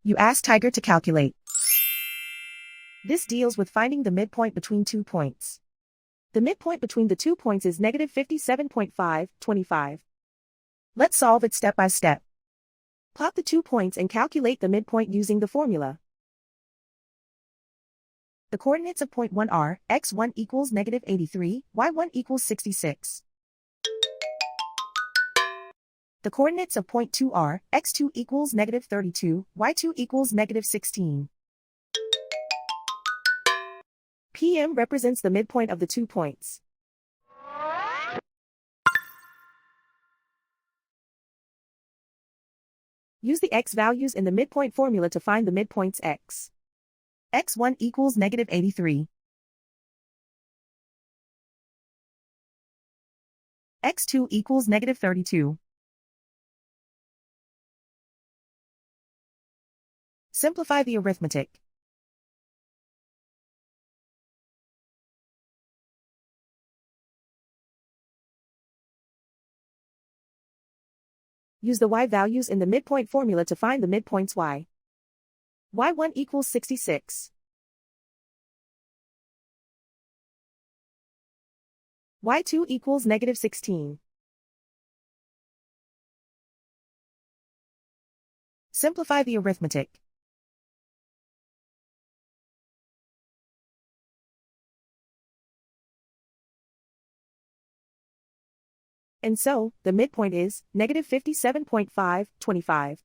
You ask Tiger to calculate. This deals with finding the midpoint between 2 points. The midpoint between the 2 points is negative 57.5, 25. Let's solve it step by step. Plot the 2 points and calculate the midpoint using the formula. The coordinates of point 1 are, x1 equals negative 83, y1 equals 66. The coordinates of point 2 are, x2 equals negative 32, y2 equals negative 16. PM represents the midpoint of the 2 points. Use the x values in the midpoint formula to find the midpoints x. x1 equals negative 83. x2 equals negative 32. Simplify the arithmetic. Use the y values in the midpoint formula to find the midpoints y. y1 equals 66. y2 equals negative 16. Simplify the arithmetic. And so, the midpoint is negative 57.5, 25.